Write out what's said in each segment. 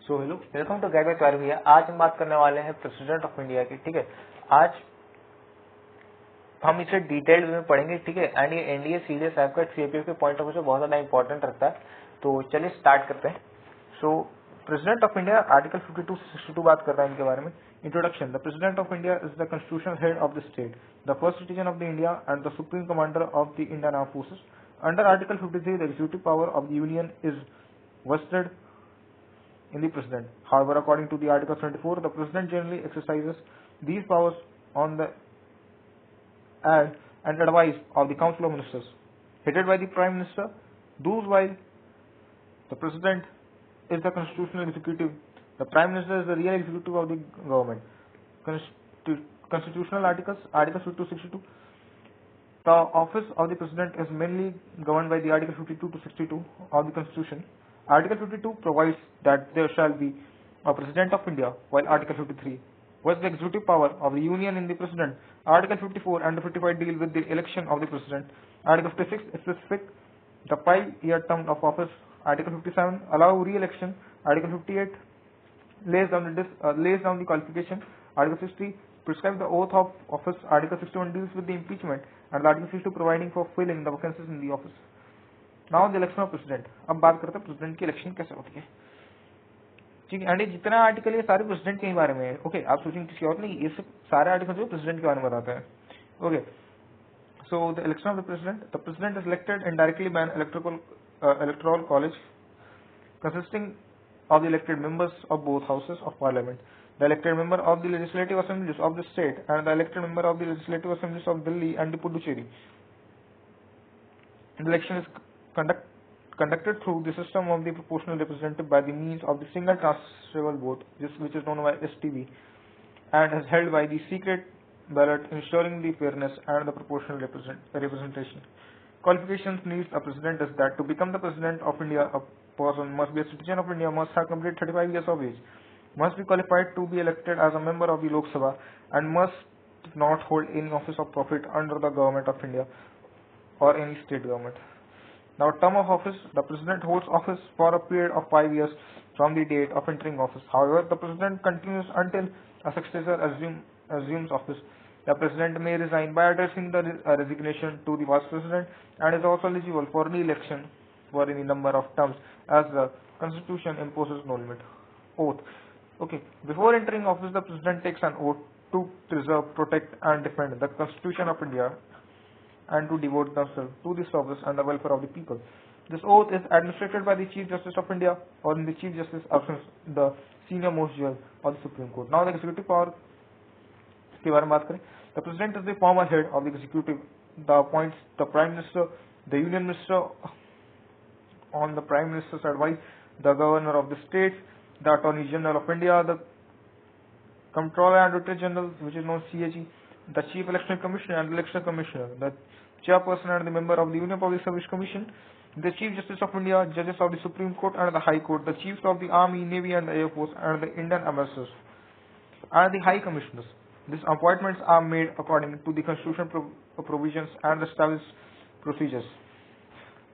So hello, welcome to guide by प्यारे भैया। आज हम बात करने वाले हैं प्रेसिडेंट ऑफ इंडिया की। ठीक है, आज हम इसे डिटेल्ड में पढ़ेंगे। ठीक है, एंड ये एनडीए, सीडीएस, एफकैट, सीएपीएफ के पॉइंट ऑफ व्यू से बहुत ज्यादा इंपॉर्टेंट रखता है। तो चलिए स्टार्ट करते हैं। सो प्रेसिडेंट ऑफ इंडिया, आर्टिकल 52 से 62 बात कर रहा है इनके बारे में। Introduction. The president of India is the constitutional head of the state, the first citizen of the India and the supreme commander of the Indian arm forces. Under article 53 the executive power of the union is vested in the president. However, according to the Article 24, the president generally exercises these powers on the ad and advice of the Council of Ministers, headed by the Prime Minister. Those while the president is the constitutional executive, the Prime Minister is the real executive of the government. Constitutional articles, Article 52 to 62. The office of the president is mainly governed by the Article 52 to 62 of the Constitution. Article 52 provides that there shall be a President of India, while Article 53 was the executive power of the Union in the President. Article 54 and 55 deal with the election of the President. Article 56 specific the 5-year term of office. Article 57 allow re-election. Article 58 lays down the qualification. Article 60 prescribe the oath of office. Article 61 deals with the impeachment, and Article 62 providing for filling the vacancies in the office. Now the election of president. अब बात करते हैं president की election कैसे होती है। ठीक है, एंड ये जितना आर्टिकल ये सारे प्रेसिडेंट के बारे में है। ओके, आप सोचेंगे किसी और नहीं, ये सब सारे आर्टिकल जो प्रेसिडेंट के बारे में बताते हैं। Okay, so the election of the president is elected indirectly bye N electoral college consisting of the elected members of both houses of parliament, the elected member of the legislative assemblies of the state, and the elected member of the legislative assemblies of Delhi and the Puducherry. The election is conducted through the system of the proportional representative by the means of the single transferable vote, which is known as STV, and is held by the secret ballot, ensuring the fairness and the proportional representation. Qualifications needs a president is that to become the president of India, a person must be a citizen of India, must have completed 35 years of age, must be qualified to be elected as a member of the Lok Sabha, and must not hold any office of profit under the government of India or any state government. Now, term of office. The president holds office for a period of 5 years from the date of entering office. However, the president continues until a successor assumes office. The president may resign by addressing the resignation to the vice president, and is also eligible for re-election for any number of terms as the constitution imposes no limit. Oath. Okay, before entering office, the president takes an oath to preserve, protect, and defend the Constitution of India, and to devote themselves to the service and the welfare of the people. This oath is administered by the Chief Justice of India, or in the Chief Justice absence, the senior most judge of the Supreme Court. Now, the executive power के बारे में बात करें। The President is the former head of the executive. The appoints the Prime Minister, the Union Minister on the Prime Minister's advice, the Governor of the states, the Attorney General of India, the Comptroller and Auditor General, which is known as CAG, the Chief Election Commissioner and the Election Commissioner, the Chairperson and the member of the Union Public Service Commission, the Chief Justice of India, judges of the Supreme Court and the High Court, the chiefs of the Army, Navy and the Air Force, and the Indian ambassadors, and the High Commissioners. These appointments are made according to the constitutional provisions and established procedures.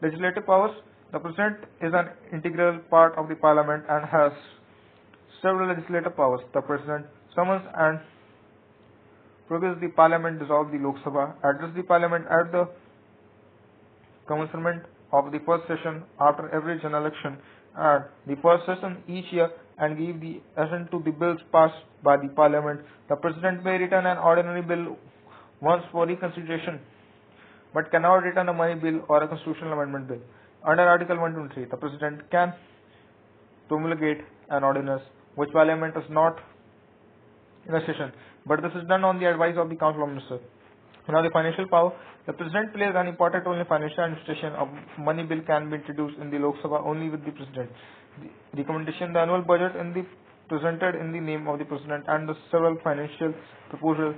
Legislative powers. The President is an integral part of the Parliament and has several legislative powers. The President summons and prorogues the Parliament, dissolve the Lok Sabha, address the Parliament at the commencement of the first session after every general election and the first session each year, and give the assent to the bills passed by the Parliament. The President may return an ordinary bill once for reconsideration, but cannot return a money bill or a constitutional amendment bill. Under Article 123, the President can promulgate an ordinance which Parliament is not in a session, but this is done on the advice of the Council of Ministers. Now, the financial power. The President plays an important role in financial administration. A money bill can be introduced in the Lok Sabha only with the President. The recommendation, the annual budget presented in the name of the President, and the several financial proposals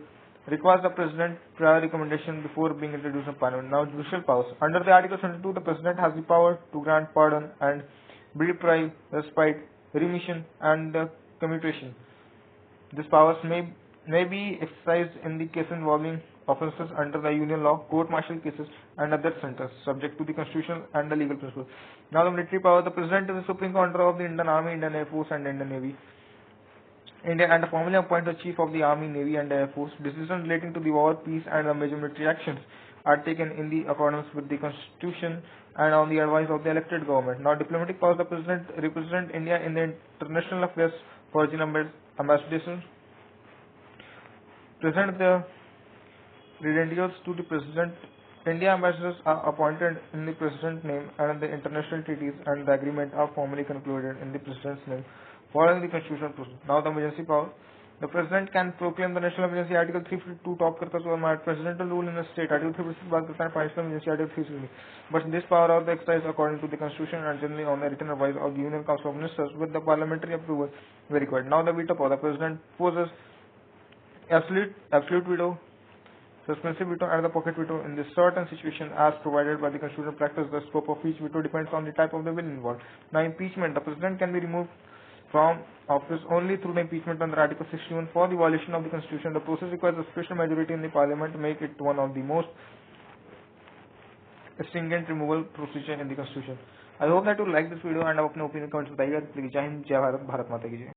requires the President prior recommendation before being introduced in Parliament. Now, judicial powers. Under the Article 22, the President has the power to grant pardon and reprieve, respite, remission, and commutation. These powers may be exercised in the case involving offences under the union law, court-martial cases, and other centers, subject to the constitution and the legal principles. Now the military power. The President is the supreme commander of the Indian Army, Indian Air Force, and Indian Navy. India and formally appoints the Chief of the Army, Navy, and Air Force. Decisions relating to the war, peace, and the major military actions are taken in the accordance with the Constitution and on the advice of the elected government. Now, diplomatic powers. The President represents India in the international affairs, foreign ambassadors. Present the credentials to the President. India ambassadors are appointed in the President's name, and the international treaties and the agreement are formally concluded in the President's name, following the constitutional process. Now the emergency power. The President can proclaim the national emergency. Article 352 top करता है तो presidential rule in a state. Article 356 बात करता है financial emergency. Article 360. But this power of the exercise according to the constitution and generally on the written advice of the Union Council of Ministers with the parliamentary approval where required. Now the veto power. The President possesses absolute veto, suspensive veto, and the pocket veto in this certain situation as provided by the constitutional practice. The scope of each veto depends on the type of the bill involved. Now impeachment. The President can be removed from office only through the impeachment under Article 61 for the violation of the Constitution. The process requires a special majority in the Parliament to make it one of the most stringent removal procedure in the Constitution. I hope that you like this video and अपने opinion comments बताइएगा. जय हिंद, जय भारत, भारत माता की जय.